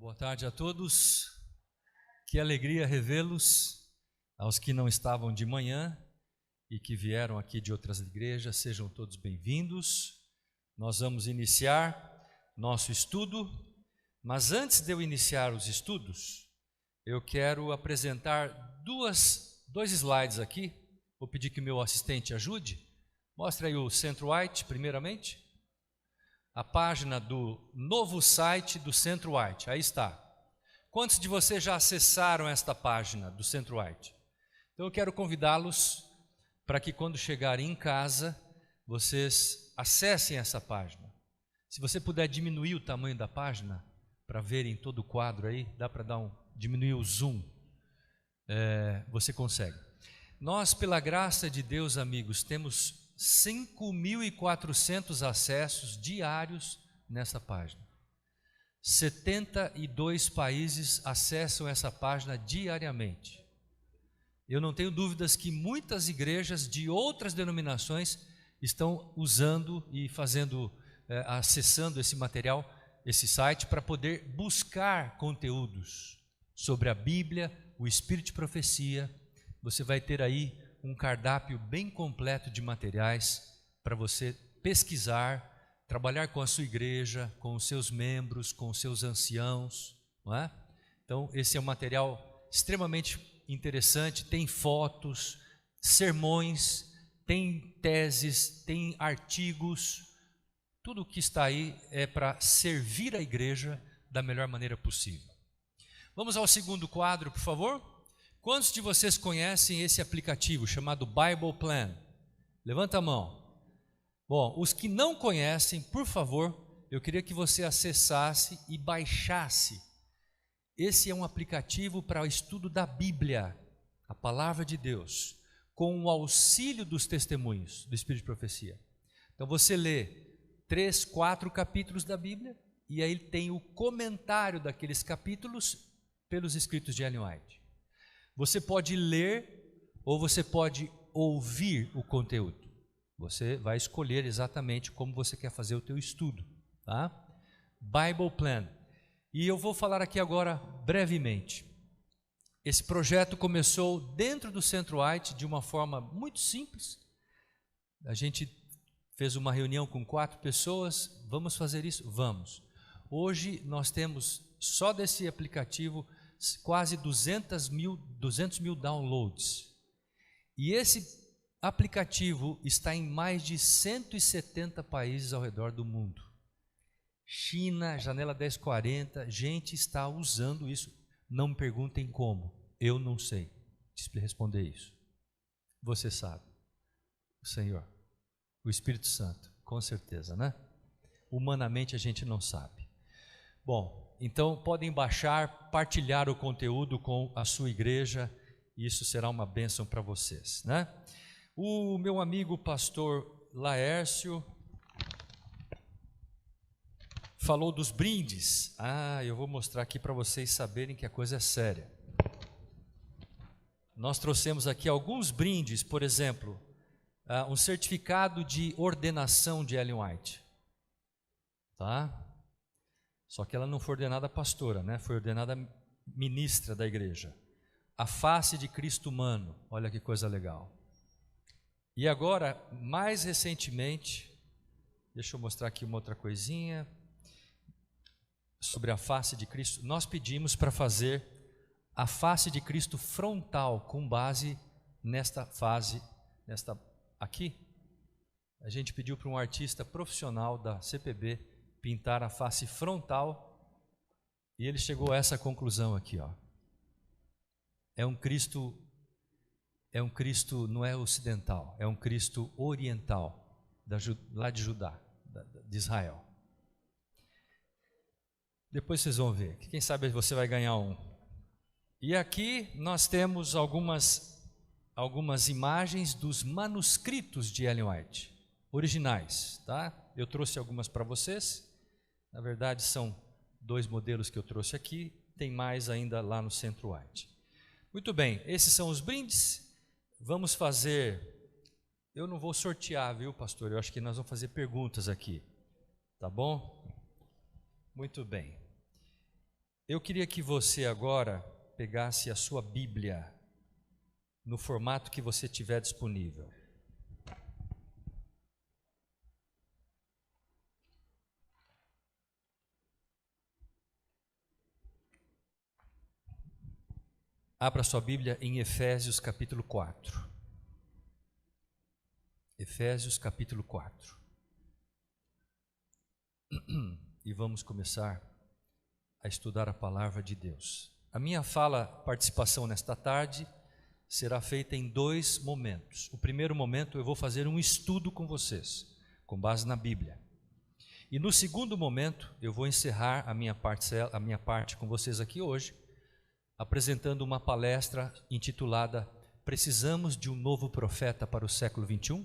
Boa tarde a todos. Que alegria revê-los, aos que não estavam de manhã e que vieram aqui de outras igrejas, sejam todos bem-vindos. Nós vamos iniciar nosso estudo, mas antes de eu iniciar os estudos, eu quero apresentar dois slides aqui. Vou pedir que meu assistente ajude. Mostre aí o Centro-White, primeiramente. A página do novo site do Centro-White, aí está. Quantos de vocês já acessaram esta página do Centro-White? Então eu quero convidá-los para que quando chegarem em casa, vocês acessem essa página. Se você puder diminuir o tamanho da página, para verem todo o quadro aí, dá para diminuir o zoom, você consegue. Nós, pela graça de Deus, amigos, temos 5.400 acessos diários nessa página. 72 países acessam essa página diariamente. Eu não tenho dúvidas que muitas igrejas de outras denominações estão usando e acessando esse material, esse site, para poder buscar conteúdos sobre a Bíblia, o Espírito de Profecia. Você vai ter aí um cardápio bem completo de materiais para você pesquisar, trabalhar com a sua igreja, com os seus membros, com os seus anciãos, não é? Então, esse é um material extremamente interessante, tem fotos, sermões, tem teses, tem artigos, tudo o que está aí é para servir a igreja da melhor maneira possível. Vamos ao segundo quadro, por favor. Quantos de vocês conhecem esse aplicativo chamado Bible Plan? Levanta a mão. Bom, os que não conhecem, por favor, eu queria que você acessasse e baixasse. Esse é um aplicativo para o estudo da Bíblia, a Palavra de Deus, com o auxílio dos testemunhos do Espírito de Profecia. Então você lê 3, 4 capítulos da Bíblia e aí tem o comentário daqueles capítulos pelos escritos de Ellen White. Você pode ler ou você pode ouvir o conteúdo. Você vai escolher exatamente como você quer fazer o teu estudo, tá? Bible Plan. E eu vou falar aqui agora brevemente. Esse projeto começou dentro do Centro-White de uma forma muito simples. A gente fez uma reunião com 4 pessoas. Vamos fazer isso? Vamos. Hoje nós temos só desse aplicativo quase 200 mil downloads. E esse aplicativo está em mais de 170 países ao redor do mundo. China, Janela 1040, gente está usando isso. Não me perguntem como, eu não sei responder isso. Você sabe, o Senhor, o Espírito Santo, com certeza, né? Humanamente a gente não sabe. Bom, então podem baixar, partilhar o conteúdo com a sua igreja, e isso será uma bênção para vocês, né? O meu amigo pastor Laércio falou dos brindes. Eu vou mostrar aqui para vocês saberem que a coisa é séria. Nós trouxemos aqui alguns brindes, por exemplo, um certificado de ordenação de Ellen White, tá? Só que ela não foi ordenada pastora, né? Foi ordenada ministra da igreja. A face de Cristo humano, olha que coisa legal. E agora, mais recentemente, deixa eu mostrar aqui uma outra coisinha sobre a face de Cristo. Nós pedimos para fazer a face de Cristo frontal, com base nesta fase, aqui. A gente pediu para um artista profissional da CPB pintar a face frontal, e ele chegou a essa conclusão aqui, ó. É um Cristo não é ocidental, é um Cristo oriental, lá de Judá, de Israel. Depois vocês vão ver, quem sabe você vai ganhar um. E aqui nós temos algumas imagens dos manuscritos de Ellen White, originais, tá? Eu trouxe algumas para vocês. Na verdade são 2 modelos que eu trouxe aqui, tem mais ainda lá no Centro-White. Muito bem, esses são os brindes. Vamos fazer, eu não vou sortear, viu, pastor? Eu acho que nós vamos fazer perguntas aqui, tá bom? Muito bem. Eu queria que você agora pegasse a sua Bíblia no formato que você tiver disponível. Abra sua Bíblia em Efésios capítulo 4. Efésios capítulo 4. E vamos começar a estudar a palavra de Deus. A minha participação nesta tarde, será feita em 2 momentos. O primeiro momento eu vou fazer um estudo com vocês, com base na Bíblia. E no segundo momento eu vou encerrar a minha parte com vocês aqui hoje, apresentando uma palestra intitulada Precisamos de um novo profeta para o século 21?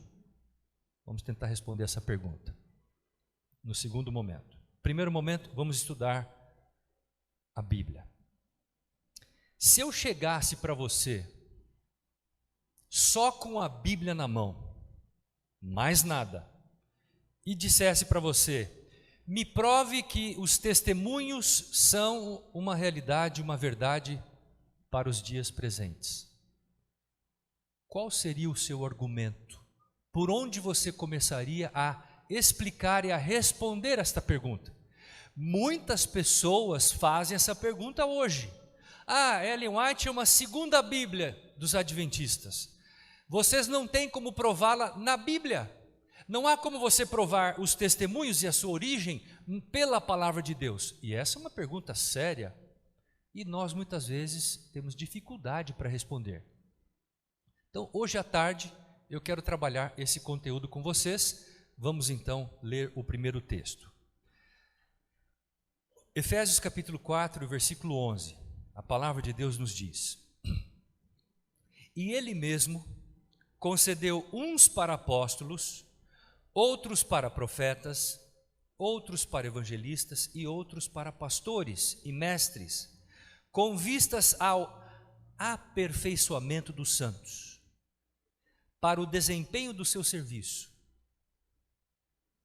Vamos tentar responder essa pergunta no segundo momento. Primeiro momento, vamos estudar a Bíblia. Se eu chegasse para você só com a Bíblia na mão, mais nada, e dissesse para você, me prove que os testemunhos são uma realidade, uma verdade para os dias presentes, qual seria o seu argumento? Por onde você começaria a explicar e a responder esta pergunta? Muitas pessoas fazem essa pergunta hoje. Ellen White é uma segunda Bíblia dos adventistas. Vocês não têm como prová-la na Bíblia. Não há como você provar os testemunhos e a sua origem pela palavra de Deus. E essa é uma pergunta séria e nós muitas vezes temos dificuldade para responder. Então, hoje à tarde, eu quero trabalhar esse conteúdo com vocês. Vamos então ler o primeiro texto. Efésios capítulo 4, versículo 11. A palavra de Deus nos diz: E Ele mesmo concedeu uns para apóstolos, outros para profetas, outros para evangelistas e outros para pastores e mestres, com vistas ao aperfeiçoamento dos santos, para o desempenho do seu serviço,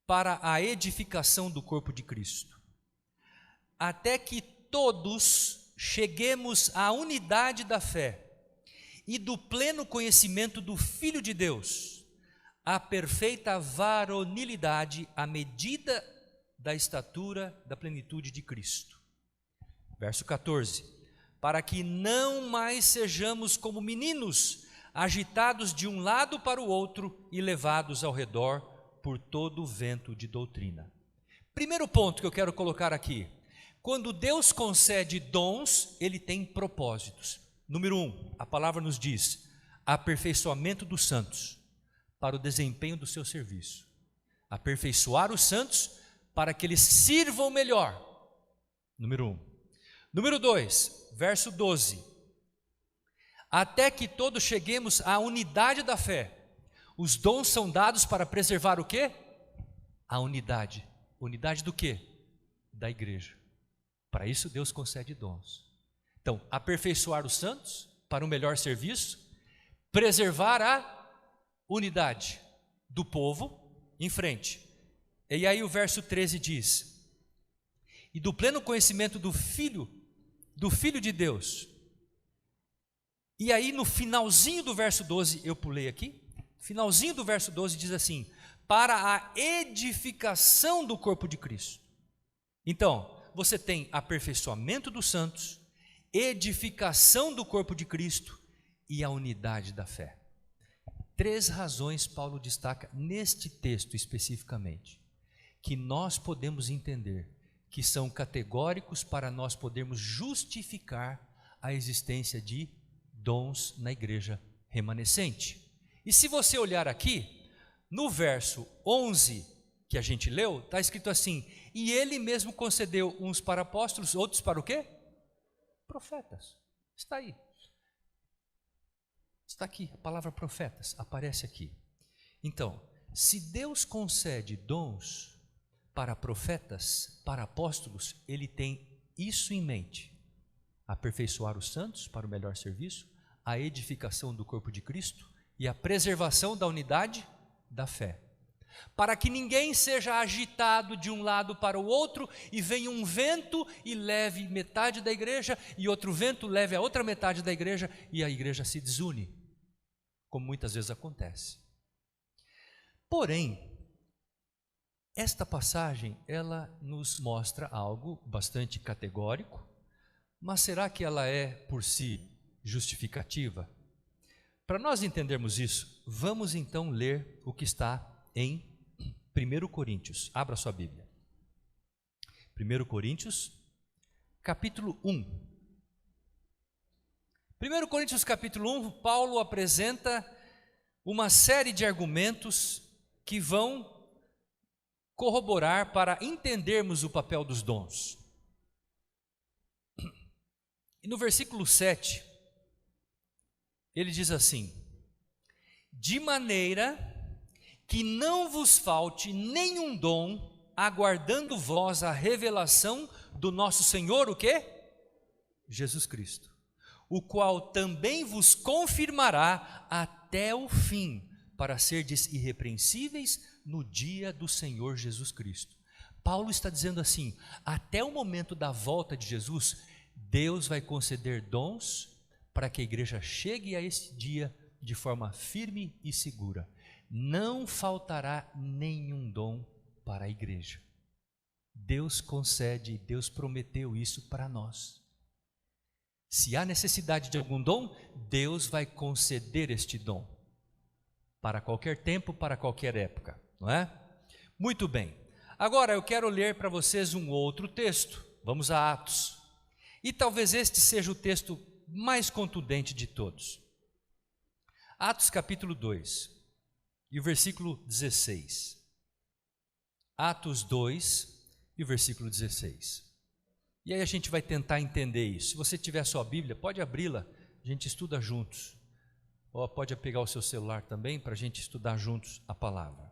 para a edificação do corpo de Cristo, até que todos cheguemos à unidade da fé e do pleno conhecimento do Filho de Deus, à perfeita varonilidade, à medida da estatura da plenitude de Cristo. Verso 14: para que não mais sejamos como meninos, agitados de um lado para o outro e levados ao redor por todo o vento de doutrina. Primeiro ponto que eu quero colocar aqui: quando Deus concede dons, Ele tem propósitos. Número 1, a palavra nos diz, aperfeiçoamento dos santos, para o desempenho do seu serviço. Aperfeiçoar os santos, para que eles sirvam melhor. Número 1. Número 2, verso 12. Até que todos cheguemos à unidade da fé. Os dons são dados para preservar o quê? A unidade. Unidade do quê? Da igreja. Para isso Deus concede dons. Então, aperfeiçoar os santos para um melhor serviço, preservar a unidade do povo em frente. E aí o verso 13 diz: e do pleno conhecimento do Filho de Deus. E aí no finalzinho do verso 12, eu pulei aqui, finalzinho do verso 12 diz assim: para a edificação do corpo de Cristo. Então, você tem aperfeiçoamento dos santos, edificação do corpo de Cristo e a unidade da fé. 3 razões Paulo destaca neste texto especificamente, que nós podemos entender que são categóricos para nós podermos justificar a existência de dons na igreja remanescente. E se você olhar aqui, no verso 11 que a gente leu, está escrito assim: e Ele mesmo concedeu uns para apóstolos, outros para o quê? Profetas. Está aí. Está aqui, a palavra profetas aparece aqui. Então, se Deus concede dons para profetas, para apóstolos, Ele tem isso em mente: aperfeiçoar os santos para o melhor serviço, a edificação do corpo de Cristo e a preservação da unidade da fé. para que ninguém seja agitado de um lado para o outro e venha um vento e leve metade da igreja e outro vento leve a outra metade da igreja e a igreja se desune, como muitas vezes acontece. Porém, esta passagem, ela nos mostra algo bastante categórico, mas será que ela é por si justificativa? Para nós entendermos isso, vamos então ler o que está em 1 Coríntios. Abra sua Bíblia. 1 Coríntios, capítulo 1. 1 Coríntios, capítulo 1, Paulo apresenta uma série de argumentos que vão corroborar para entendermos o papel dos dons. E no versículo 7, ele diz assim: de maneira que não vos falte nenhum dom, aguardando vós a revelação do nosso Senhor, o quê? Jesus Cristo, o qual também vos confirmará até o fim, para serdes irrepreensíveis no dia do Senhor Jesus Cristo. Paulo está dizendo assim: até o momento da volta de Jesus, Deus vai conceder dons para que a igreja chegue a esse dia de forma firme e segura. Não faltará nenhum dom para a igreja. Deus concede, Deus prometeu isso para nós. Se há necessidade de algum dom, Deus vai conceder este dom, para qualquer tempo, para qualquer época, não é? Muito bem, agora eu quero ler para vocês um outro texto, vamos a Atos, e talvez este seja o texto mais contundente de todos. Atos capítulo 2, e o versículo 16. Atos 2 e o versículo 16. E aí a gente vai tentar entender isso. Se você tiver a sua Bíblia, pode abri-la, a gente estuda juntos. Ou pode pegar o seu celular também para a gente estudar juntos a palavra.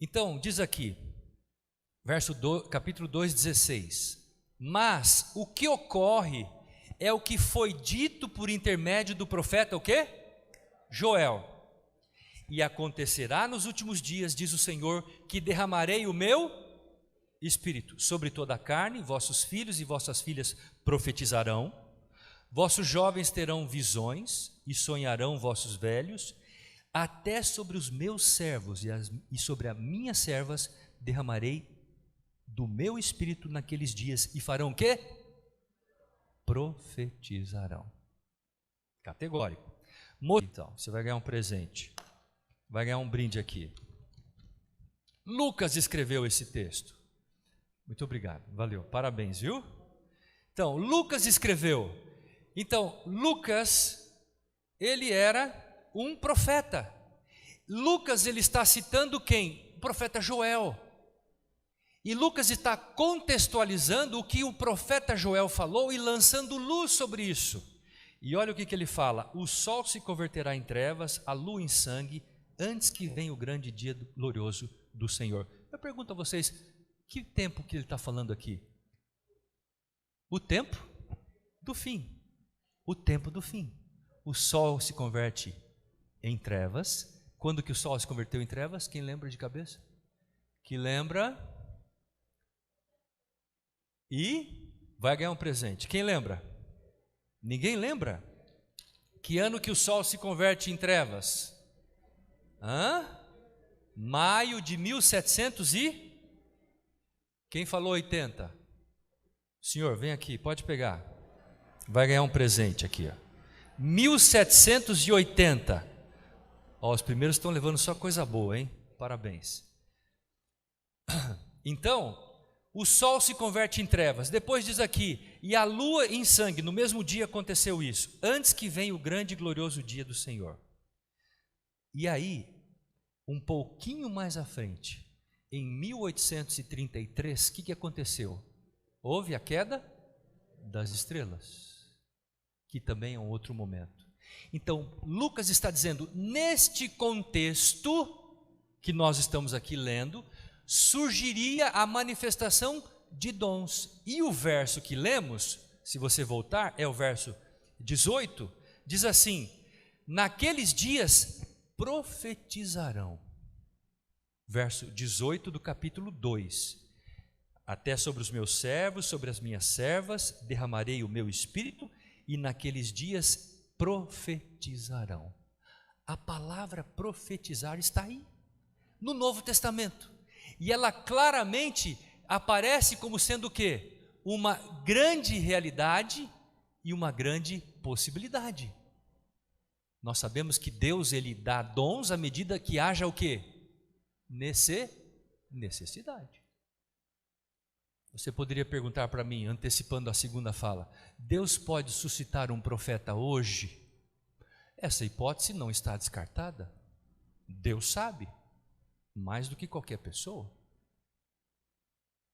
Então, diz aqui, capítulo 2, 16. Mas o que ocorre é o que foi dito por intermédio do profeta, o quê? Joel. E acontecerá nos últimos dias, diz o Senhor, que derramarei o meu Espírito sobre toda a carne, vossos filhos e vossas filhas profetizarão, vossos jovens terão visões e sonharão vossos velhos, até sobre os meus servos e sobre as minhas servas derramarei do meu Espírito naqueles dias e farão o quê? Profetizarão. Categórico. Então, você vai ganhar um presente. Vai ganhar um brinde aqui. Lucas escreveu esse texto. Muito obrigado, valeu, parabéns, viu? Então, Lucas escreveu. Então, Lucas, ele era um profeta. Lucas, ele está citando quem? O profeta Joel. E Lucas está contextualizando o que o profeta Joel falou e lançando luz sobre isso. E olha o que ele fala: o sol se converterá em trevas, a lua em sangue, antes que venha o grande dia glorioso do Senhor. Eu pergunto a vocês, que tempo que ele está falando aqui? O tempo do fim. O tempo do fim. O sol se converte em trevas. Quando que o sol se converteu em trevas? Quem lembra de cabeça? Que lembra? E vai ganhar um presente. Quem lembra? Ninguém lembra? Que ano que o sol se converte em trevas? Maio de 1700 e... Quem falou 80? Senhor, vem aqui, pode pegar. Vai ganhar um presente aqui, ó. 1780. Ó, os primeiros estão levando só coisa boa, hein? Parabéns. Então, o sol se converte em trevas. Depois diz aqui, e a lua em sangue. No mesmo dia aconteceu isso, antes que venha o grande e glorioso dia do Senhor. E aí, um pouquinho mais à frente, em 1833, o que aconteceu? Houve a queda das estrelas, que também é um outro momento. Então, Lucas está dizendo, neste contexto que nós estamos aqui lendo, surgiria a manifestação de dons. E o verso que lemos, se você voltar, é o verso 18, diz assim: naqueles dias profetizarão. verso 18 do capítulo 2. Até sobre os meus servos, sobre as minhas servas, derramarei o meu espírito, e naqueles dias profetizarão. A palavra profetizar está aí, no Novo Testamento. E ela claramente aparece como sendo o quê? Uma grande realidade e uma grande possibilidade. Nós sabemos que Deus, Ele dá dons à medida que haja o quê? Necessidade. Você poderia perguntar para mim, antecipando a segunda fala, Deus pode suscitar um profeta hoje? Essa hipótese não está descartada. Deus sabe, mais do que qualquer pessoa.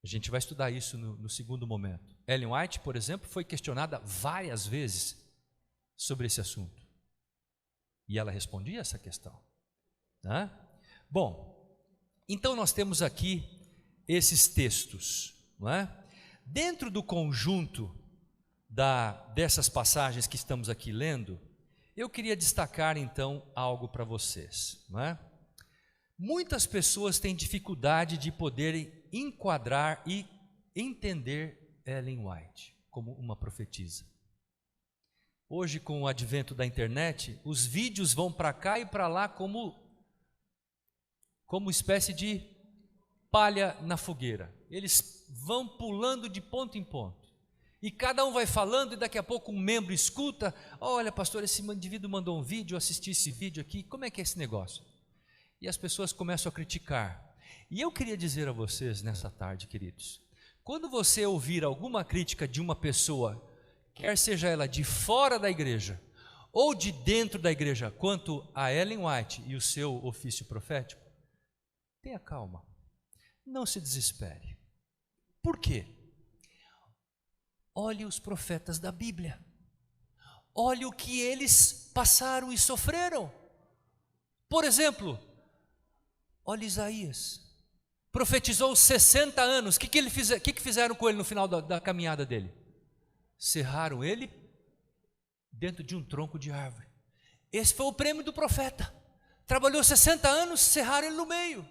A gente vai estudar isso no segundo momento. Ellen White, por exemplo, foi questionada várias vezes sobre esse assunto. E ela respondia essa questão. Né? Bom, então nós temos aqui esses textos. Não é? Dentro do conjunto dessas passagens que estamos aqui lendo, eu queria destacar então algo para vocês. Não é? Muitas pessoas têm dificuldade de poder enquadrar e entender Ellen White como uma profetisa. Hoje, com o advento da internet, os vídeos vão para cá e para lá como espécie de palha na fogueira. Eles vão pulando de ponto em ponto. E cada um vai falando e daqui a pouco um membro escuta, olha pastor, esse indivíduo mandou um vídeo, eu assisti esse vídeo aqui, como é que é esse negócio? E as pessoas começam a criticar. E eu queria dizer a vocês nessa tarde, queridos, quando você ouvir alguma crítica de uma pessoa, quer seja ela de fora da igreja ou de dentro da igreja, quanto a Ellen White e o seu ofício profético, tenha calma, não se desespere. Por quê? Olhe os profetas da Bíblia, olhe o que eles passaram e sofreram. Por exemplo, olhe Isaías, profetizou 60 anos, o que fizeram com ele no final da caminhada dele? Cerraram ele dentro de um tronco de árvore. Esse foi o prêmio do profeta, trabalhou 60 anos, cerraram ele no meio.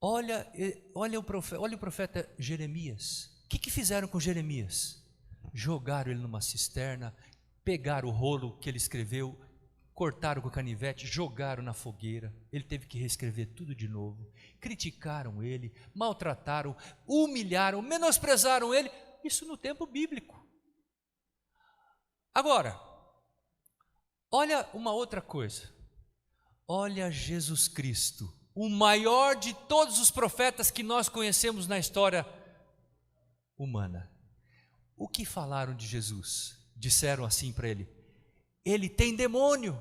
Olha o profeta Jeremias, o que fizeram com Jeremias? Jogaram ele numa cisterna, pegaram o rolo que ele escreveu, cortaram com o canivete, jogaram na fogueira, ele teve que reescrever tudo de novo, criticaram ele, maltrataram, humilharam, menosprezaram ele, isso no tempo bíblico. Agora, olha uma outra coisa, olha Jesus Cristo, o maior de todos os profetas que nós conhecemos na história humana. O que falaram de Jesus? Disseram assim para ele: ele tem demônio,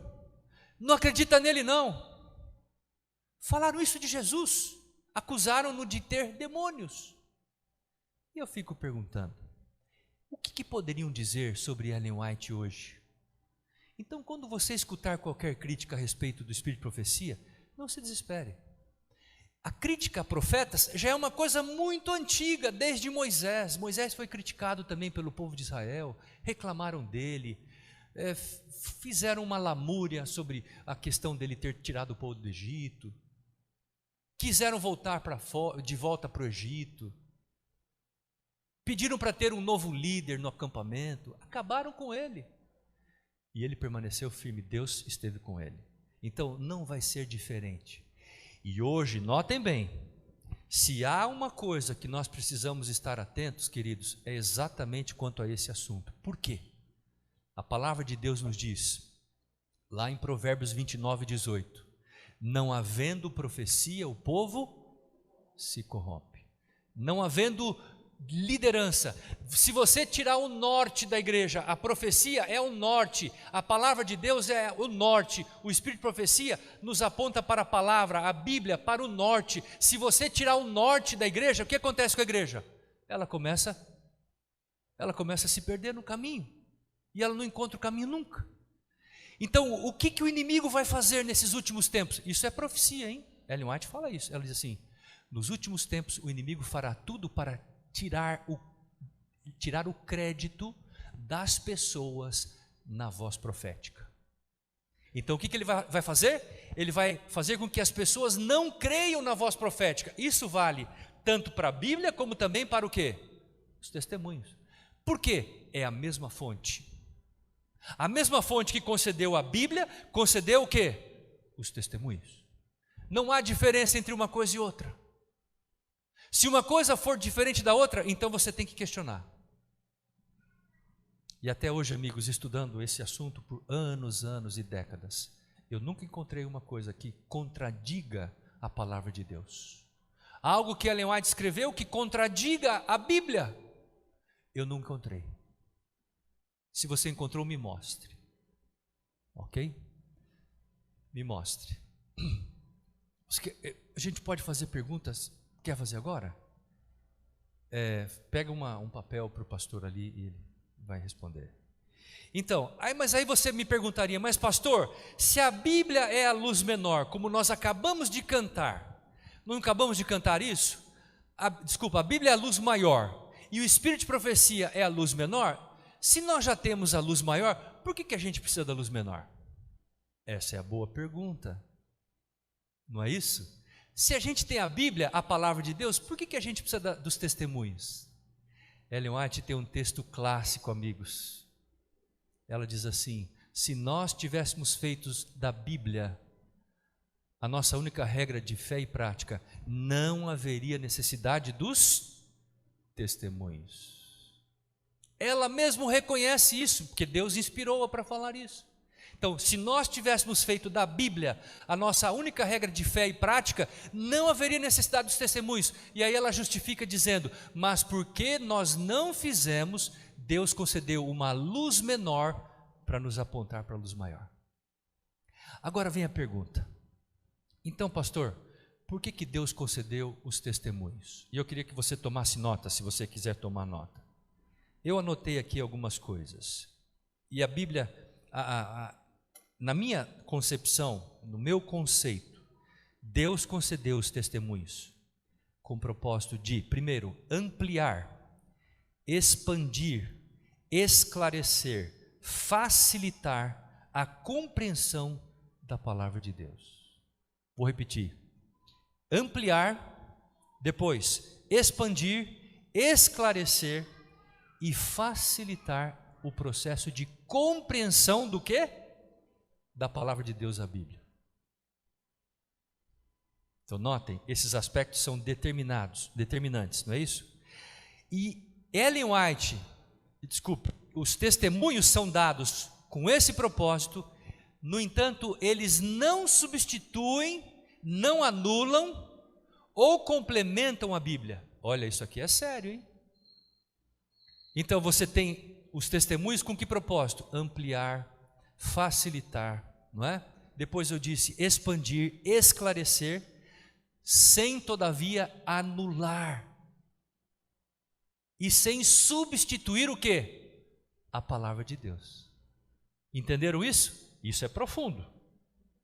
não acredita nele não. Falaram isso de Jesus, acusaram-no de ter demônios. E eu fico perguntando, o que poderiam dizer sobre Ellen White hoje? Então, quando você escutar qualquer crítica a respeito do Espírito de Profecia, não se desespere. A crítica a profetas já é uma coisa muito antiga, desde Moisés. Moisés foi criticado também pelo povo de Israel, reclamaram dele, fizeram uma lamúria sobre a questão dele ter tirado o povo do Egito, quiseram voltar de volta para o Egito, pediram para ter um novo líder no acampamento, acabaram com ele. E ele permaneceu firme, Deus esteve com ele. Então não vai ser diferente. E hoje, notem bem, se há uma coisa que nós precisamos estar atentos, queridos, é exatamente quanto a esse assunto. Por quê? A palavra de Deus nos diz, lá em Provérbios 29:18, não havendo profecia, o povo se corrompe. Não havendo liderança, se você tirar o norte da igreja, a profecia é o norte, a palavra de Deus é o norte, o Espírito de Profecia nos aponta para a palavra, a Bíblia para o norte. Se você tirar o norte da igreja, o que acontece com a igreja? Ela começa a se perder no caminho, e ela não encontra o caminho nunca. Então, o que o inimigo vai fazer nesses últimos tempos? Isso é profecia, hein? Ellen White fala isso, ela diz assim, nos últimos tempos o inimigo fará tudo para tirar o crédito das pessoas na voz profética. Então o que ele vai fazer? Ele vai fazer com que as pessoas não creiam na voz profética. Isso vale tanto para a Bíblia como também para o quê? Os testemunhos. Por quê? É a mesma fonte. A mesma fonte que concedeu a Bíblia, concedeu o quê? Os testemunhos. Não há diferença entre uma coisa e outra. Se uma coisa for diferente da outra, então você tem que questionar. E até hoje, amigos, estudando esse assunto por anos e décadas, eu nunca encontrei uma coisa que contradiga a palavra de Deus. Algo que Ellen White escreveu que contradiga a Bíblia. Eu não encontrei. Se você encontrou, me mostre. Ok? Me mostre. A gente pode fazer perguntas. Quer fazer agora? Pega um papel para o pastor ali e ele vai responder. Então, mas aí você me perguntaria, mas pastor, se a Bíblia é a luz menor, como nós acabamos de cantar, não acabamos de cantar isso? Desculpa, a Bíblia é a luz maior e o Espírito de profecia é a luz menor. Se nós já temos a luz maior, por que a gente precisa da luz menor? Essa é a boa pergunta, não é isso? Se a gente tem a Bíblia, a palavra de Deus, por que a gente precisa dos testemunhos? Ellen White tem um texto clássico, amigos. Ela diz assim: se nós tivéssemos feito da Bíblia a nossa única regra de fé e prática, não haveria necessidade dos testemunhos. Ela mesmo reconhece isso, porque Deus inspirou-a para falar isso. Então, se nós tivéssemos feito da Bíblia a nossa única regra de fé e prática, não haveria necessidade dos testemunhos. E aí ela justifica dizendo: mas porque nós não fizemos, Deus concedeu uma luz menor para nos apontar para a luz maior. Agora vem a pergunta: então, pastor, por que Deus concedeu os testemunhos? E eu queria que você tomasse nota, se você quiser tomar nota. Eu anotei aqui algumas coisas. E a Bíblia, na minha concepção, no meu conceito, Deus concedeu os testemunhos com o propósito de, primeiro, ampliar, expandir, esclarecer, facilitar a compreensão da palavra de Deus. Vou repetir: ampliar, depois expandir, esclarecer e facilitar o processo de compreensão do quê? Da palavra de Deus, a Bíblia. Então notem, esses aspectos são determinantes, não é isso? E Ellen White, os testemunhos são dados com esse propósito. No entanto, eles não substituem, não anulam ou complementam a Bíblia. Olha, isso aqui é sério, hein? Então você tem os testemunhos com que propósito? Ampliar, facilitar, não é? Depois eu disse expandir, esclarecer, sem todavia anular e sem substituir o quê? A palavra de Deus. Entenderam isso? Isso é profundo,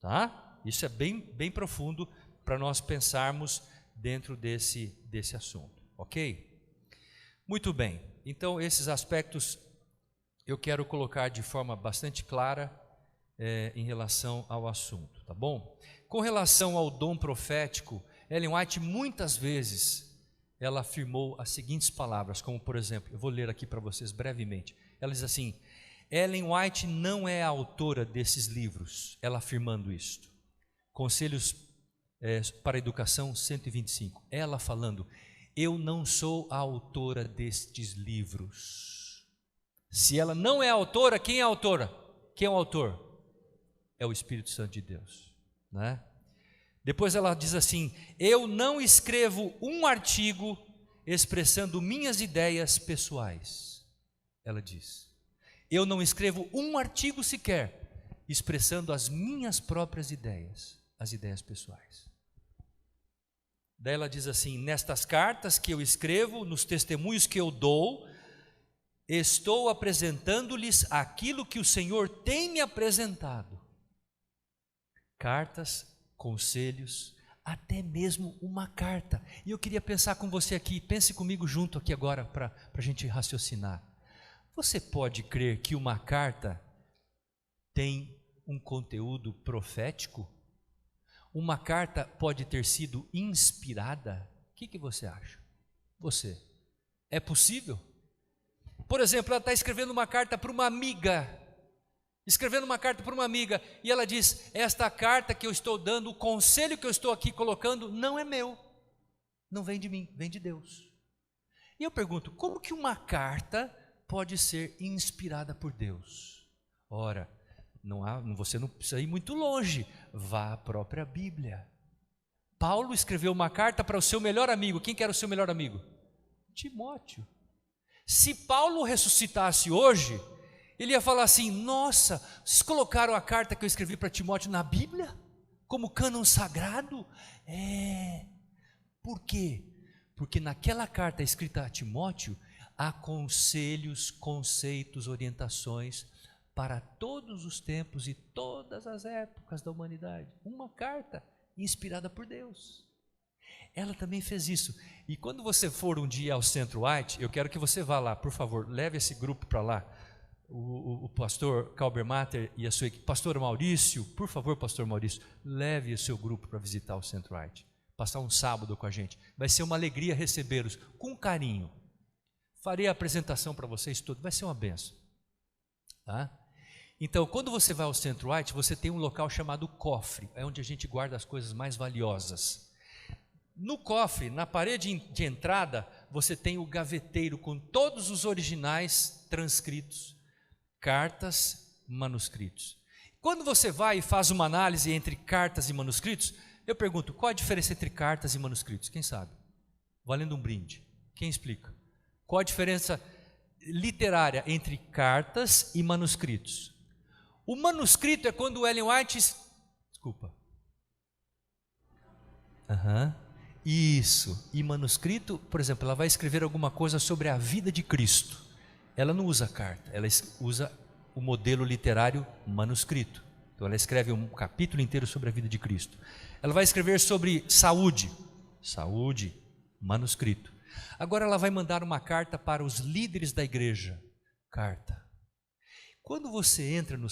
tá? Isso é bem profundo para nós pensarmos dentro desse assunto, ok? Muito bem, então esses aspectos eu quero colocar de forma bastante clara em relação ao assunto, tá bom? Com relação ao dom profético, Ellen White muitas vezes ela afirmou as seguintes palavras, como por exemplo, eu vou ler aqui para vocês brevemente. Ela diz assim: Ellen White não é a autora desses livros, ela afirmando isto. Conselhos para a Educação 125, ela falando: eu não sou a autora destes livros. Se ela não é a autora, quem é a autora? Quem é o autor? É o Espírito Santo de Deus, né? Depois ela diz assim: eu não escrevo um artigo expressando minhas ideias pessoais. Ela diz: eu não escrevo um artigo sequer expressando as minhas próprias ideias, as ideias pessoais. Daí ela diz assim: nestas cartas que eu escrevo, nos testemunhos que eu dou, estou apresentando-lhes aquilo que o Senhor tem me apresentado. Cartas, conselhos, até mesmo uma carta. E eu queria pensar com você aqui, pense comigo junto aqui agora para a gente raciocinar. Você pode crer que uma carta tem um conteúdo profético? Uma carta pode ter sido inspirada? O que você acha? Você. É possível? Por exemplo, ela está escrevendo uma carta para uma amiga. E ela diz: esta carta que eu estou dando, o conselho que eu estou aqui colocando, não é meu. Não vem de mim, vem de Deus. E eu pergunto, como que uma carta pode ser inspirada por Deus? Ora, você não precisa ir muito longe, vá à própria Bíblia. Paulo escreveu uma carta para o seu melhor amigo. Quem que era o seu melhor amigo? Timóteo. Se Paulo ressuscitasse hoje, ele ia falar assim: nossa, vocês colocaram a carta que eu escrevi para Timóteo na Bíblia? Como cânon sagrado? Por quê? Porque naquela carta escrita a Timóteo, há conselhos, conceitos, orientações para todos os tempos e todas as épocas da humanidade. Uma carta inspirada por Deus. Ela também fez isso. E quando você for um dia ao Centro White, eu quero que você vá lá, por favor, leve esse grupo para lá. O pastor Kalbermatter e a sua equipe. Pastor Maurício, por favor, pastor Maurício, leve o seu grupo para visitar o Centro White. Passar um sábado com a gente. Vai ser uma alegria recebê-los com carinho. Farei a apresentação para vocês todos, vai ser uma benção. Tá? Então, quando você vai ao Centro White, você tem um local chamado cofre, é onde a gente guarda as coisas mais valiosas. No cofre, na parede de entrada, você tem o gaveteiro com todos os originais transcritos, cartas, manuscritos. Quando você vai e faz uma análise entre cartas e manuscritos, eu pergunto, qual a diferença entre cartas e manuscritos? Quem sabe? Valendo um brinde. Quem explica? Qual a diferença literária entre cartas e manuscritos? O manuscrito é quando o Ellen White... Desculpa. Isso. E manuscrito, por exemplo, ela vai escrever alguma coisa sobre a vida de Cristo. Ela não usa carta, ela usa o modelo literário manuscrito. Então ela escreve um capítulo inteiro sobre a vida de Cristo. Ela vai escrever sobre saúde, manuscrito. Agora ela vai mandar uma carta para os líderes da igreja, carta. Quando você entra no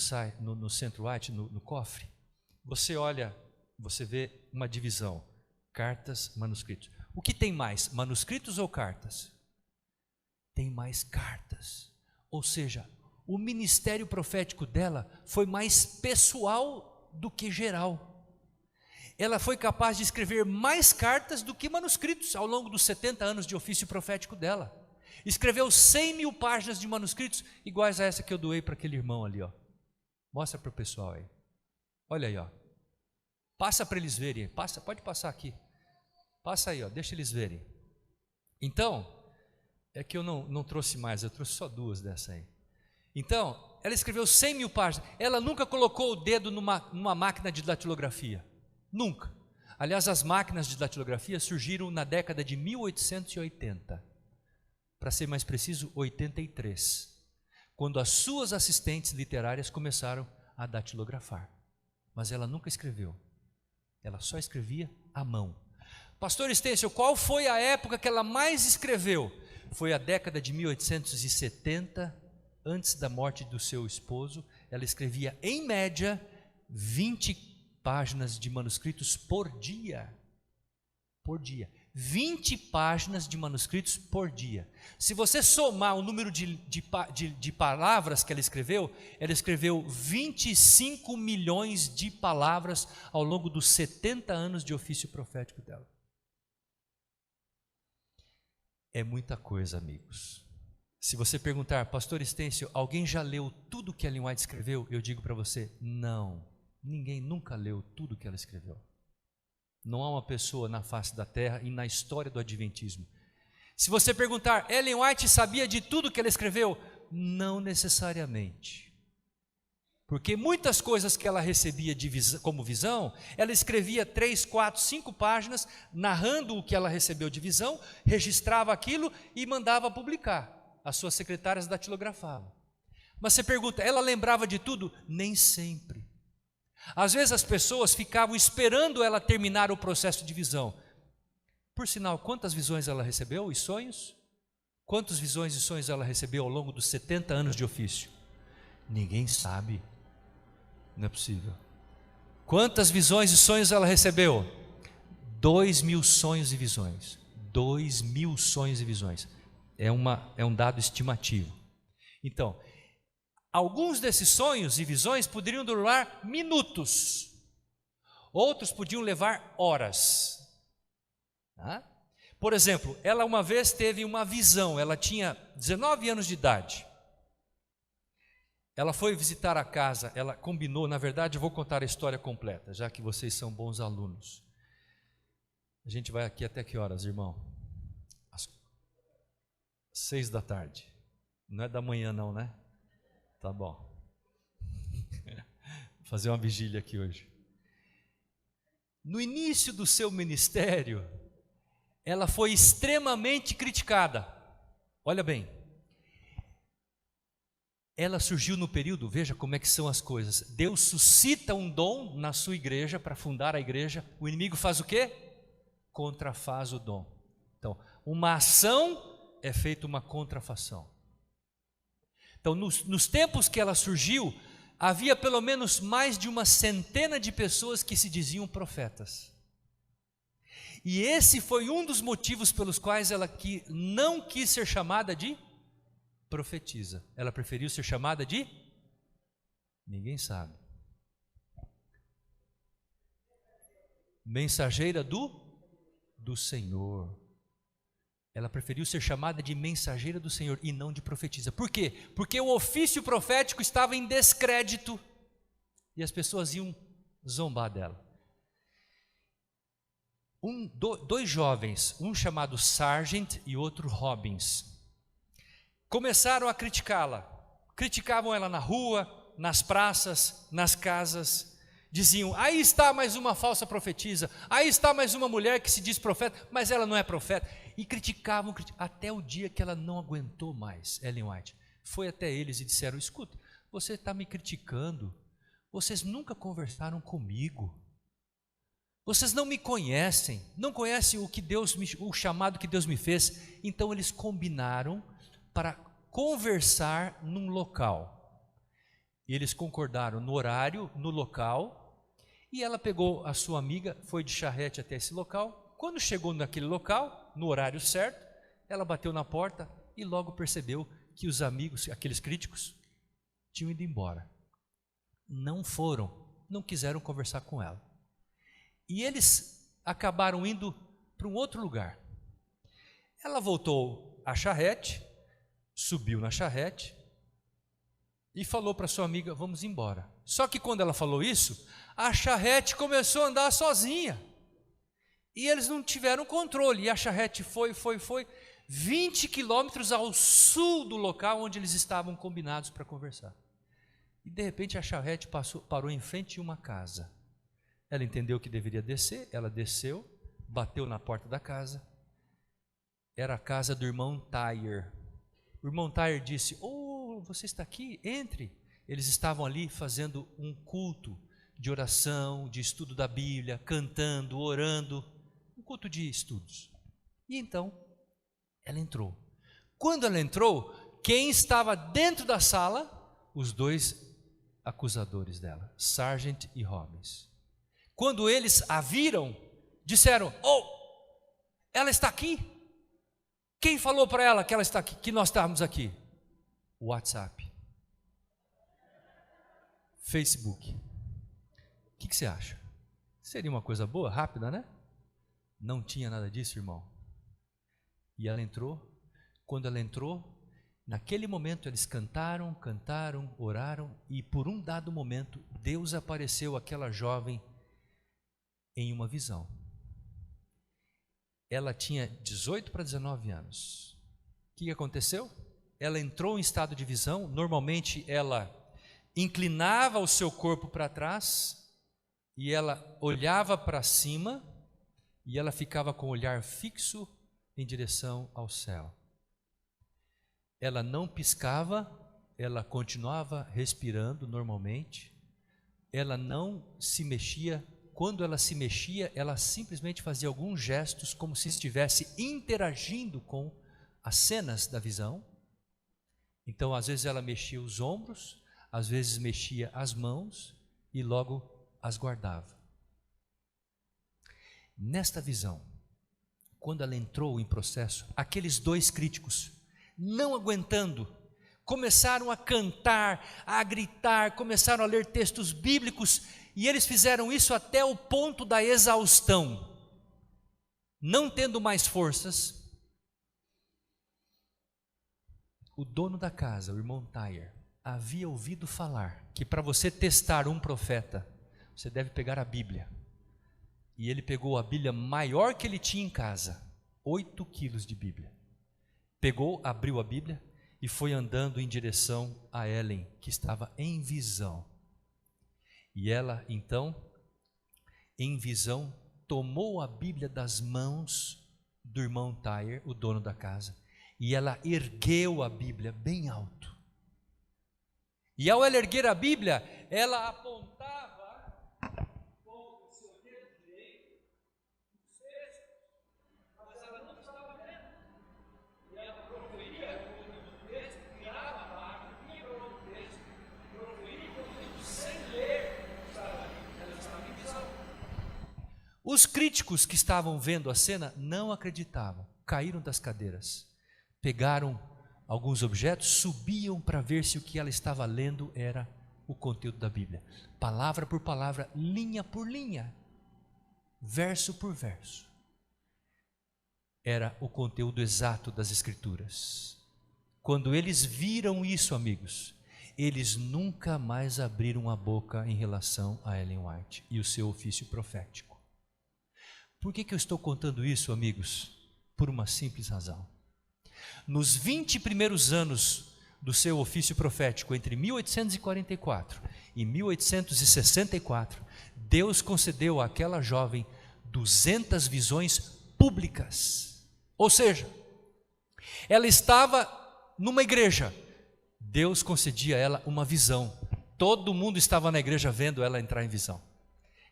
Centro White, no cofre, você olha, você vê uma divisão, cartas, manuscritos. O que tem mais, manuscritos ou cartas? Tem mais cartas, ou seja, o ministério profético dela foi mais pessoal do que geral. Ela foi capaz de escrever mais cartas do que manuscritos ao longo dos 70 anos de ofício profético dela. Escreveu 100.000 páginas de manuscritos, iguais a essa que eu doei para aquele irmão ali, ó. Mostra para o pessoal aí. Olha aí, ó. Passa para eles verem. Pode passar aqui. Passa aí, ó. Deixa eles verem. Então, é que eu não trouxe mais, eu trouxe só duas dessa aí. Então, ela escreveu 100.000 páginas. Ela nunca colocou o dedo numa máquina de datilografia. Nunca. Aliás, as máquinas de datilografia surgiram na década de 1880. Para ser mais preciso, 83. Quando as suas assistentes literárias começaram a datilografar. Mas ela nunca escreveu. Ela só escrevia à mão. Pastor Stêncio, qual foi a época que ela mais escreveu? Foi a década de 1870, antes da morte do seu esposo. Ela escrevia, em média, 20 páginas de manuscritos por dia. Por dia. 20 páginas de manuscritos por dia. Se você somar o número de palavras que ela escreveu 25 milhões de palavras ao longo dos 70 anos de ofício profético dela. É muita coisa, amigos. Se você perguntar, pastor Stêncio, alguém já leu tudo que Ellen White escreveu? Eu digo para você, não. Ninguém nunca leu tudo que ela escreveu. Não há uma pessoa na face da terra e na história do adventismo. Se você perguntar, Ellen White sabia de tudo que ela escreveu? Não necessariamente. Porque muitas coisas que ela recebia como visão, ela escrevia 3, 4, 5 páginas, narrando o que ela recebeu de visão, registrava aquilo e mandava publicar. As suas secretárias datilografavam. Mas você pergunta, ela lembrava de tudo? Nem sempre. Às vezes as pessoas ficavam esperando ela terminar o processo de visão. Por sinal, quantas visões ela recebeu e sonhos? Quantas visões e sonhos ela recebeu ao longo dos 70 anos de ofício? Ninguém sabe. Não é possível. Quantas visões e sonhos ela recebeu? 2.000 sonhos e visões. 2.000 sonhos e visões. É um dado estimativo. Então, alguns desses sonhos e visões poderiam durar minutos. Outros podiam levar horas. Tá? Por exemplo, ela uma vez teve uma visão. Ela tinha 19 anos de idade. Ela foi visitar a casa, ela combinou, na verdade eu vou contar a história completa, já que vocês são bons alunos. A gente vai aqui até que horas, irmão? Às 6 da tarde. Não é da manhã não, né? Tá bom. Vou fazer uma vigília aqui hoje. No início do seu ministério, ela foi extremamente criticada. Olha bem. Ela surgiu no período, veja como é que são as coisas. Deus suscita um dom na sua igreja, para fundar a igreja. O inimigo faz o quê? Contrafaz o dom. Então, uma ação é feita uma contrafação. Então, nos tempos que ela surgiu, havia pelo menos mais de uma centena de pessoas que se diziam profetas. E esse foi um dos motivos pelos quais ela não quis ser chamada de profetiza. Ela preferiu ser chamada de? Ninguém sabe. Mensageira do Senhor. Ela preferiu ser chamada de mensageira do Senhor e não de profetiza. Por quê? Porque o ofício profético estava em descrédito e as pessoas iam zombar dela. Dois jovens, um chamado Sargent e outro Robbins, começaram a criticá-la. Criticavam ela na rua, nas praças, nas casas. Diziam, aí está mais uma falsa profetisa, aí está mais uma mulher que se diz profeta, mas ela não é profeta. E criticavam, até o dia que ela não aguentou mais, Ellen White. Foi até eles e disseram, escuta, você está me criticando, vocês nunca conversaram comigo, vocês não me conhecem, não conhecem o chamado que Deus me fez. Então eles combinaram para conversar num local. E eles concordaram no horário, no local, e ela pegou a sua amiga, foi de charrete até esse local. Quando chegou naquele local, no horário certo, ela bateu na porta e logo percebeu que os amigos, aqueles críticos, tinham ido embora. Não quiseram conversar com ela. E eles acabaram indo para um outro lugar. Ela voltou à charrete, subiu na charrete e falou para sua amiga, vamos embora. Só que quando ela falou isso, a charrete começou a andar sozinha. E eles não tiveram controle. E a charrete foi 20 quilômetros ao sul do local onde eles estavam combinados para conversar. E de repente a charrete parou em frente de uma casa. Ela entendeu que deveria descer, ela desceu, bateu na porta da casa. Era a casa do irmão Tyre. O irmão Tyre disse, você está aqui? Entre. Eles estavam ali fazendo um culto de oração, de estudo da Bíblia, cantando, orando, um culto de estudos. E então, ela entrou. Quando ela entrou, quem estava dentro da sala? Os dois acusadores dela, Sargent e Robbins. Quando eles a viram, disseram, ela está aqui? Quem falou para ela que ela está aqui, que nós estávamos aqui? WhatsApp, Facebook. O que você acha? Seria uma coisa boa, rápida, né? Não tinha nada disso, irmão. E ela entrou. Quando ela entrou, naquele momento eles cantaram, oraram, e por um dado momento Deus apareceu àquela jovem em uma visão. Ela tinha 18 para 19 anos. O que aconteceu? Ela entrou em estado de visão. Normalmente ela inclinava o seu corpo para trás e ela olhava para cima e ela ficava com o olhar fixo em direção ao céu. Ela não piscava, ela continuava respirando normalmente, ela não se mexia. Quando ela se mexia, ela simplesmente fazia alguns gestos como se estivesse interagindo com as cenas da visão. Então, às vezes ela mexia os ombros, às vezes mexia as mãos, e logo as guardava. Nesta visão, quando ela entrou em processo, aqueles 2 críticos, não aguentando, começaram a cantar, a gritar, começaram a ler textos bíblicos, e eles fizeram isso até o ponto da exaustão. Não tendo mais forças, o dono da casa, o irmão Tyre, havia ouvido falar que para você testar um profeta, você deve pegar a Bíblia. E ele pegou a Bíblia maior que ele tinha em casa, 8 quilos de Bíblia. Pegou, abriu a Bíblia e foi andando em direção a Ellen, que estava em visão. E ela, então, em visão, tomou a Bíblia das mãos do irmão Tyre, o dono da casa, e ela ergueu a Bíblia bem alto. E ao ela erguer a Bíblia, ela apontava com o seu dedo direito os textos, mas ela não estava vendo. E ela proferia o texto, virava a página, ia para o outro texto, proferia o texto sem ler. Ela estava em visão. Os críticos que estavam vendo a cena não acreditavam, caíram das cadeiras, pegaram alguns objetos, subiam para ver se o que ela estava lendo era o conteúdo da Bíblia, palavra por palavra, linha por linha, verso por verso. Era o conteúdo exato das Escrituras. Quando eles viram isso, amigos, eles nunca mais abriram a boca em relação a Ellen White e o seu ofício profético. Por que eu estou contando isso, amigos? Por uma simples razão. Nos 20 primeiros anos do seu ofício profético, entre 1844 e 1864, Deus concedeu àquela jovem 200 visões públicas. Ou seja, ela estava numa igreja, Deus concedia a ela uma visão. Todo mundo estava na igreja vendo ela entrar em visão.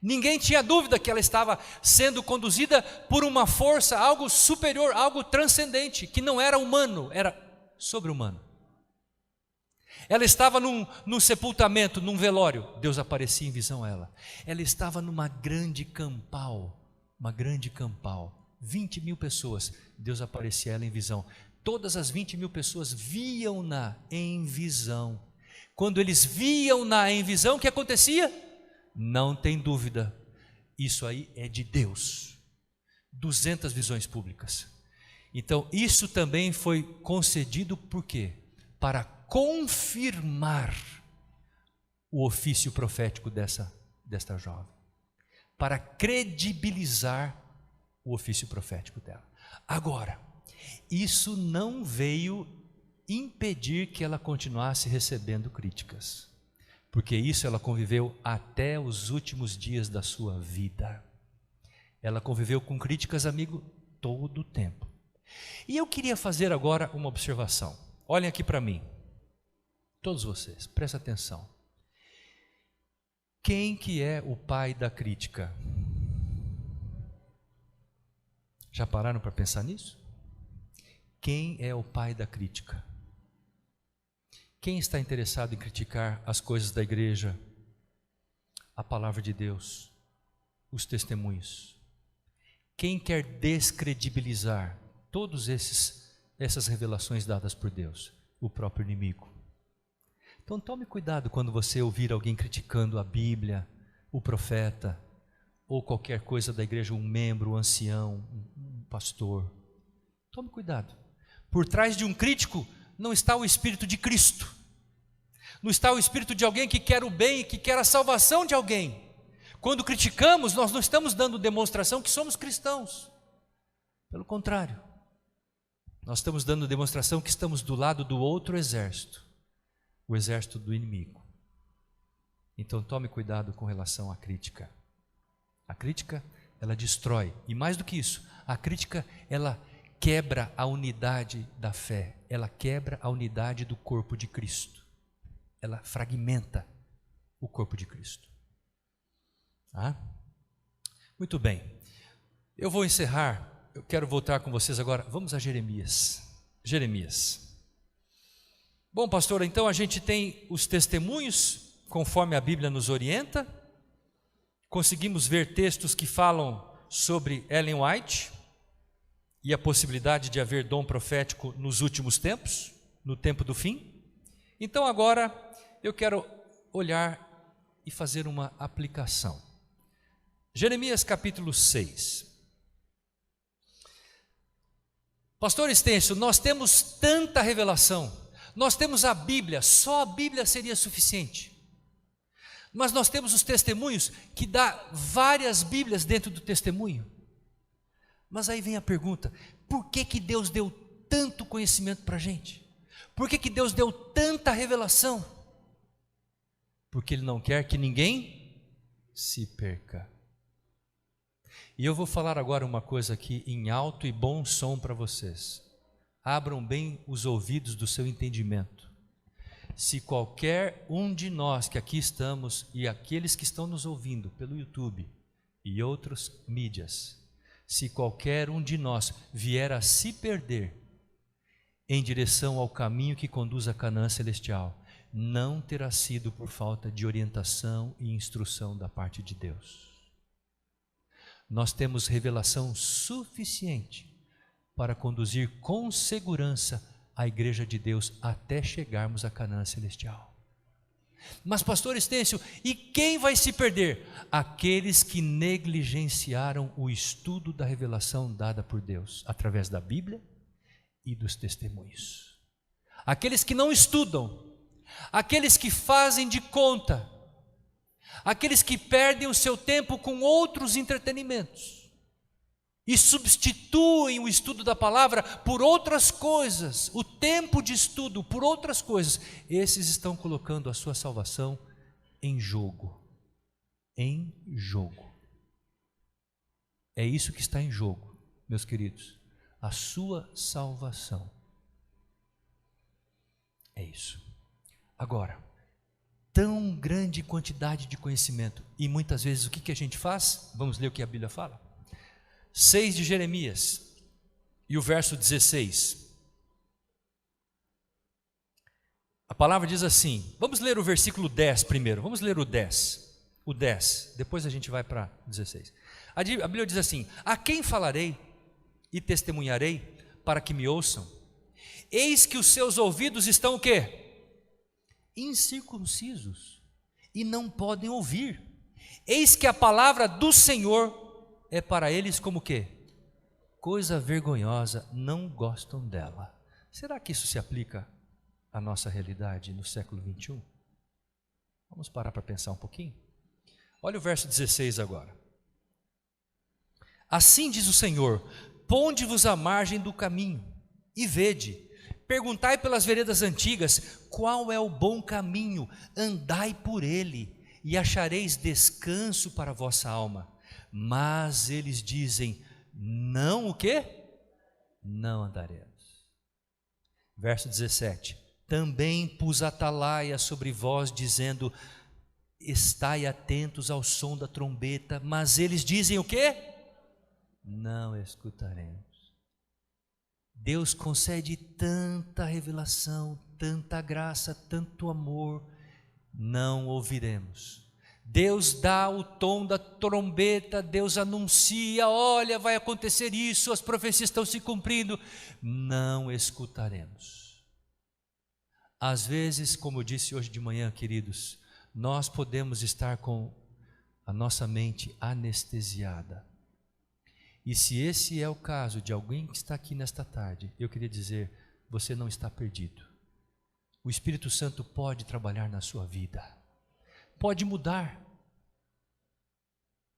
Ninguém tinha dúvida que ela estava sendo conduzida por uma força, algo superior, algo transcendente, que não era humano, era sobre-humano. Ela estava num sepultamento, num velório, Deus aparecia em visão a ela. Ela estava numa grande campal, 20 mil pessoas, Deus aparecia a ela em visão. Todas as 20 mil pessoas viam-na em visão. Quando eles viam-na em visão, o que acontecia? Não tem dúvida, isso aí é de Deus. 200 visões públicas. Então isso também foi concedido por quê? Para confirmar o ofício profético desta jovem, para credibilizar o ofício profético dela. Agora, isso não veio impedir que ela continuasse recebendo críticas, porque isso ela conviveu até os últimos dias da sua vida. Ela conviveu com críticas, amigo, todo o tempo. E eu queria fazer agora uma observação. Olhem aqui para mim, todos vocês, prestem atenção. Quem que é o pai da crítica? Já pararam para pensar nisso? Quem é o pai da crítica? Quem está interessado em criticar as coisas da igreja, a palavra de Deus, os testemunhos? Quem quer descredibilizar todas essas revelações dadas por Deus? O próprio inimigo. Então tome cuidado quando você ouvir alguém criticando a Bíblia, o profeta, ou qualquer coisa da igreja, um membro, um ancião, um pastor. Tome cuidado. Por trás de um crítico não está o Espírito de Cristo, não está o Espírito de alguém que quer o bem e que quer a salvação de alguém. Quando criticamos, nós não estamos dando demonstração que somos cristãos, pelo contrário, nós estamos dando demonstração que estamos do lado do outro exército, o exército do inimigo. Então tome cuidado com relação à crítica. A crítica, ela destrói, e mais do que isso, a crítica, ela quebra a unidade da fé, ela quebra a unidade do corpo de Cristo, ela fragmenta o corpo de Cristo. Muito bem, eu vou encerrar, eu quero voltar com vocês agora, vamos a Jeremias. Bom, pastor, então a gente tem os testemunhos, conforme a Bíblia nos orienta. Conseguimos ver textos que falam sobre Ellen White e a possibilidade de haver dom profético nos últimos tempos, no tempo do fim. Então agora eu quero olhar e fazer uma aplicação. Jeremias capítulo 6. Pastor Estêncio, nós temos tanta revelação, nós temos a Bíblia, só a Bíblia seria suficiente. Mas nós temos os testemunhos, que dá várias Bíblias dentro do testemunho. Mas aí vem a pergunta, por que Deus deu tanto conhecimento para a gente? Por que Deus deu tanta revelação? Porque Ele não quer que ninguém se perca. E eu vou falar agora uma coisa aqui em alto e bom som para vocês. Abram bem os ouvidos do seu entendimento. Se qualquer um de nós que aqui estamos e aqueles que estão nos ouvindo pelo YouTube e outras mídias, se qualquer um de nós vier a se perder em direção ao caminho que conduz à Canaã celestial, não terá sido por falta de orientação e instrução da parte de Deus. Nós temos revelação suficiente para conduzir com segurança a igreja de Deus até chegarmos à Canaã celestial. Mas pastor Estêncio, e quem vai se perder? Aqueles que negligenciaram o estudo da revelação dada por Deus, através da Bíblia e dos testemunhos. Aqueles que não estudam, aqueles que fazem de conta, aqueles que perdem o seu tempo com outros entretenimentos e substituem o estudo da palavra por outras coisas, o tempo de estudo por outras coisas, esses estão colocando a sua salvação em jogo. Em jogo. É isso que está em jogo, meus queridos, a sua salvação. É isso. Agora, tão grande quantidade de conhecimento, e muitas vezes o que a gente faz? Vamos ler o que a Bíblia fala? 6 de Jeremias, e o verso 16. A palavra diz assim, vamos ler o versículo 10 primeiro, vamos ler o 10, depois a gente vai para 16. A Bíblia diz assim, a quem falarei e testemunharei para que me ouçam? Eis que os seus ouvidos estão o quê? Incircuncisos, e não podem ouvir. Eis que a palavra do Senhor é para eles como o quê? Coisa vergonhosa, não gostam dela. Será que isso se aplica à nossa realidade no século 21? Vamos parar para pensar um pouquinho? Olha o verso 16 agora. Assim diz o Senhor, ponde-vos à margem do caminho e vede, perguntai pelas veredas antigas, qual é o bom caminho, andai por ele e achareis descanso para a vossa alma. Mas eles dizem, não o quê? Não andaremos. Verso 17, também pus atalaia sobre vós, dizendo, estai atentos ao som da trombeta, mas eles dizem o quê? Não escutaremos. Deus concede tanta revelação, tanta graça, tanto amor, não ouviremos. Deus dá o tom da trombeta, Deus anuncia, olha, vai acontecer isso, as profecias estão se cumprindo, não escutaremos. Às vezes, como eu disse hoje de manhã, queridos, nós podemos estar com a nossa mente anestesiada. E se esse é o caso de alguém que está aqui nesta tarde, eu queria dizer, você não está perdido. O Espírito Santo pode trabalhar na sua vida, pode mudar,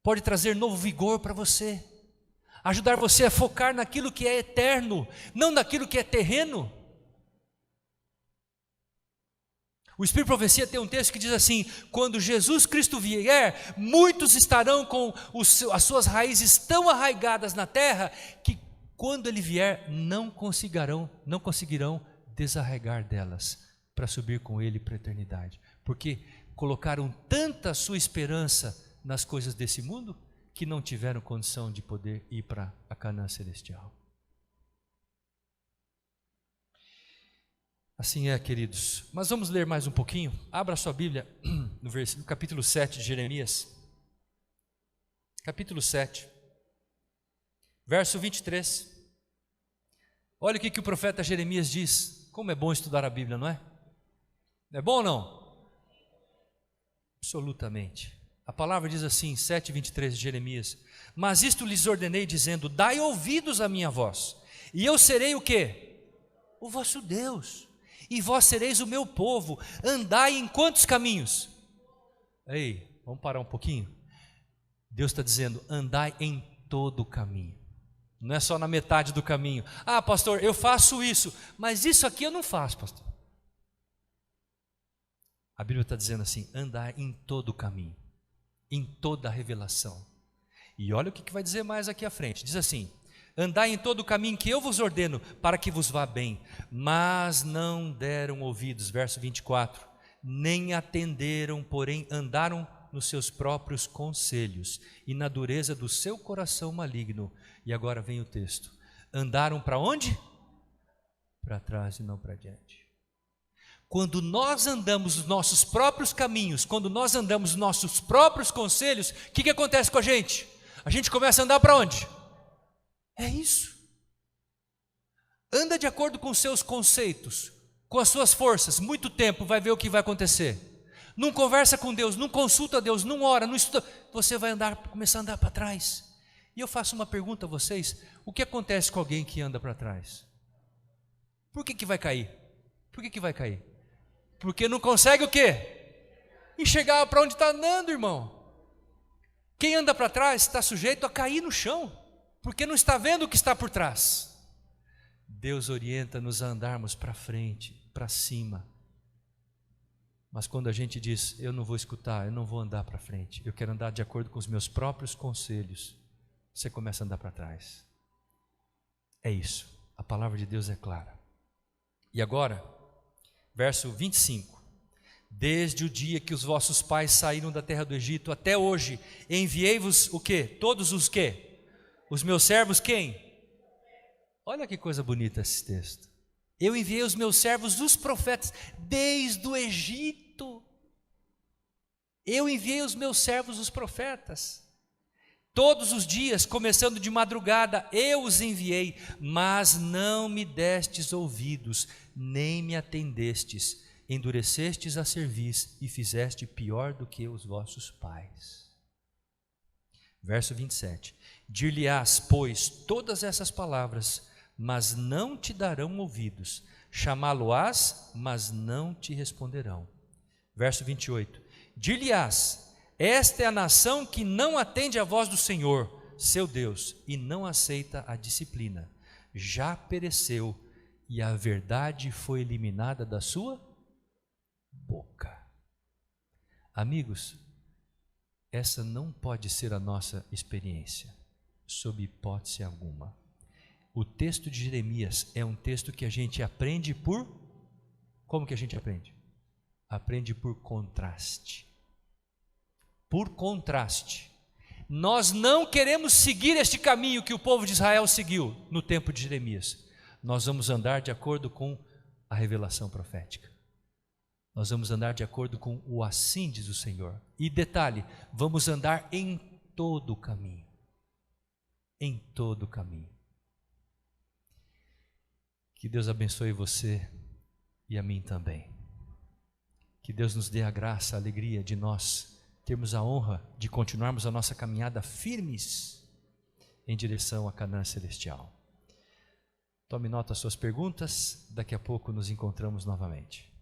pode trazer novo vigor para você, ajudar você a focar naquilo que é eterno, não naquilo que é terreno. O Espírito de Profecia tem um texto que diz assim, quando Jesus Cristo vier, muitos estarão com as suas raízes tão arraigadas na terra, que quando Ele vier, não conseguirão desarraigar delas, para subir com Ele para a eternidade, porque colocaram tanta sua esperança nas coisas desse mundo, que não tiveram condição de poder ir para a Canaã celestial. A Assim é, queridos. Mas vamos ler mais um pouquinho. Abra sua Bíblia no capítulo 7 de Jeremias. Capítulo 7, verso 23. Olha o que o profeta Jeremias diz. Como é bom estudar a Bíblia, não é? É bom ou não? Absolutamente. A palavra diz assim, 7:23 de Jeremias: mas isto lhes ordenei, dizendo: dai ouvidos à minha voz, e eu serei o quê? O vosso Deus, e vós sereis o meu povo. Andai em quantos caminhos? Ei, vamos parar um pouquinho. Deus está dizendo: andai em todo o caminho, não é só na metade do caminho. Ah, pastor, eu faço isso, mas isso aqui eu não faço, pastor. A Bíblia está dizendo assim: andai em todo o caminho, em toda a revelação. E olha o que vai dizer mais aqui à frente. Diz assim: andai em todo o caminho que eu vos ordeno, para que vos vá bem. Mas não deram ouvidos, verso 24, nem atenderam, porém andaram nos seus próprios conselhos e na dureza do seu coração maligno. E agora vem o texto: andaram para onde? Para trás e não para diante. Quando nós andamos nos nossos próprios caminhos, quando nós andamos nos nossos próprios conselhos, o que acontece com a gente? A gente começa a andar para onde? É isso. Anda de acordo com os seus conceitos, com as suas forças, muito tempo, vai ver o que vai acontecer. Não conversa com Deus, não consulta a Deus, não ora, não estuda, você vai começar a andar para trás. E eu faço uma pergunta a vocês: o que acontece com alguém que anda para trás? Por que vai cair? Por que vai cair? Porque não consegue o quê? Enxergar para onde está andando, irmão. Quem anda para trás está sujeito a cair no chão, porque não está vendo o que está por trás. Deus orienta-nos a andarmos para frente, para cima. Mas quando a gente diz: eu não vou escutar, eu não vou andar para frente, eu quero andar de acordo com os meus próprios conselhos, você começa a andar para trás. É isso, a palavra de Deus é clara. E agora, verso 25: desde o dia que os vossos pais saíram da terra do Egito até hoje, enviei-vos o quê? Todos os quê? Os meus servos quem? Olha que coisa bonita esse texto. Eu enviei os meus servos, os profetas, desde o Egito. Eu enviei os meus servos, os profetas. Todos os dias, começando de madrugada, eu os enviei, mas não me destes ouvidos, nem me atendestes, endurecestes a cerviz e fizeste pior do que os vossos pais. Verso 27, dir-lhe-ás, pois, todas essas palavras, mas não te darão ouvidos, chamá-lo-ás, mas não te responderão. Verso 28, dir-lhe-ás, esta é a nação que não atende à voz do Senhor, seu Deus, e não aceita a disciplina. Já pereceu, e a verdade foi eliminada da sua boca. Amigos, essa não pode ser a nossa experiência, sob hipótese alguma. O texto de Jeremias é um texto que a gente aprende por... Como que a gente aprende? Aprende por contraste. Por contraste. Nós não queremos seguir este caminho que o povo de Israel seguiu no tempo de Jeremias. Nós vamos andar de acordo com a revelação profética. Nós vamos andar de acordo com o assim diz o Senhor. E detalhe, vamos andar em todo o caminho. Em todo o caminho. Que Deus abençoe você e a mim também. Que Deus nos dê a graça, a alegria de nós termos a honra de continuarmos a nossa caminhada firmes em direção à Canaã celestial. Tome nota das suas perguntas, daqui a pouco nos encontramos novamente.